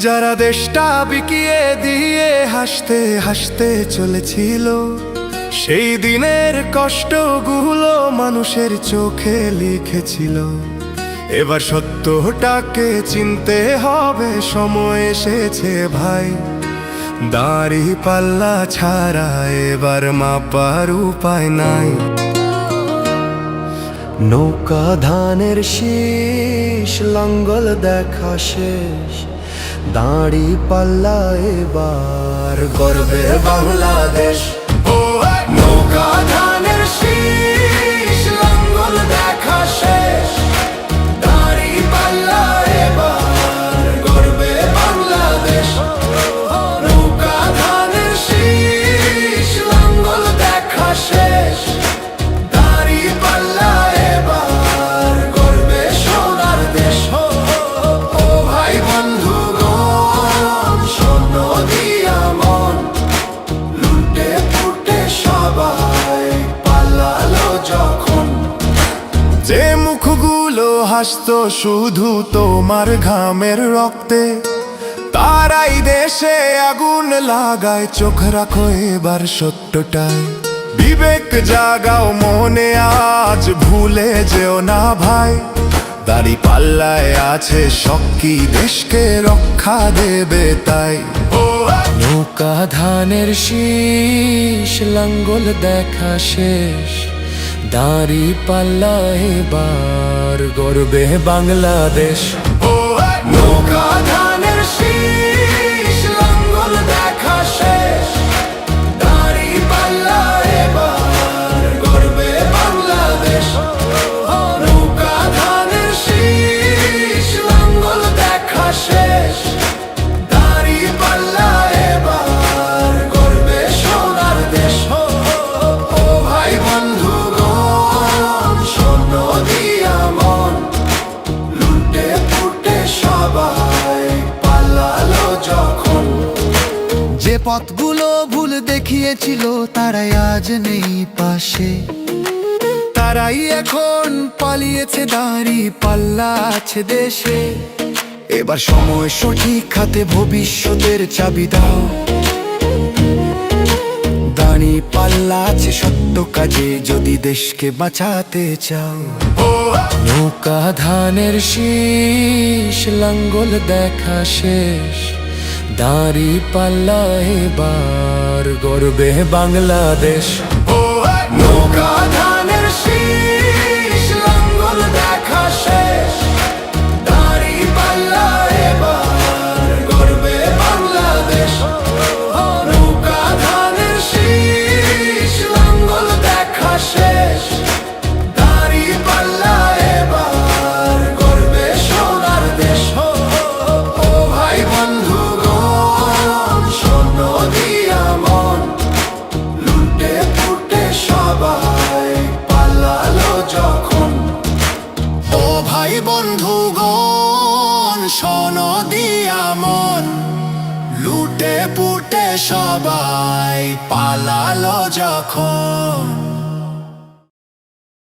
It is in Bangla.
যারা দেশটা বিকিয়ে দিয়ে হাসতে হাসতে চলেছিল, সেই দিনের কষ্টগুলো মানুষের চোখে লিখেছিল। এবার সত্যটাকে চিনতে হবে, সময় এসেছে ভাই। দাড়ি পাল্লা ছাড়া এবার মাপার উপায় নাই। নৌকা ধানের শীষ, লাঙ্গল দেখা শেষ, দাড়ি পাল্লা এবার গর্বে বাংলাদেশ। নৌকা ধানের শীষ, লাঙ্গল দেখা শেষ, দাড়ি পাল্লা এবার গর্বে বাংলাদেশ। নৌকা ধানের শীষ, লাঙ্গল দেখা শেষ, দাড়ি পাল্লা এবার গর্বে সোনার দেশ। ও ভাই বন্ধুগণ, শোনো দিয়া মন, লুটে পুটে সবাই পালালো যখন। যে মুখগুলো হাসতো শুধু তোমার ঘামের রক্তে, তারাই দেশে আগুন লাগায়। চোখ রাখো এবার সত্যটায়, বিবেক জাগাও মনে, আজ ভুলে যেও না ভাই। দাড়ি পাল্লায় আছে শক্তি, দেশকে রক্ষা দেবে তাই। নৌকা ধানের শীষ, লাঙ্গল দেখা শেষ, দাড়ি পাল্লা এবার গর্বে বাংলাদেশ। নৌকা ধানের শীষ, লাঙ্গল দেখা শেষ, দাড়ি পাল্লা এবার গর্বে বাংলাদেশ। নৌকা ধানের শীষ, লাঙ্গল দেখা শেষ, দাড়ি পাল্লা এবার গর্বে সোনার দেশ। ও ভাই বন্ধুগণ, শোনো দিয়া মন, লুটে পুটে সবাই পালালো যখন। যে পথগুলো ভুল দেখিয়েছিল তারাই আজ নেই পাশে, তারাই এখন পালিয়েছে, দাড়ি পাল্লা আছে দেশে। এবার সময় সঠিক হাতে, ভবিষ্যতের চাবি দাও। দাড়ি পাল্লা আছে সত্য কাজে, যদি দেশকে বাঁচাতে চাও। নৌকা ধানের শীষ, লাঙ্গল দেখা শেষ, দাড়ি পাল্লা এবার গর্বে বাংলাদেশ। নৌকা ধানের শীষ, লাঙ্গল দেখা শেষ, দাড়ি পাল্লা এবার গর্বে বাংলাদেশ। নৌকা ধানের শীষ, লাঙ্গল দেখা শেষ, দাড়ি পাল্লা এবার গর্বে সোনার দেশ। ও ভাই বন্ধুগণ, শোনো দিয়া মন, লুটে পুটে সবাই পালালো যখন। ও ভাই বন্ধুগণ, শোনো দিয়া মন, লুটে পুটে সবাই পালালো যখন।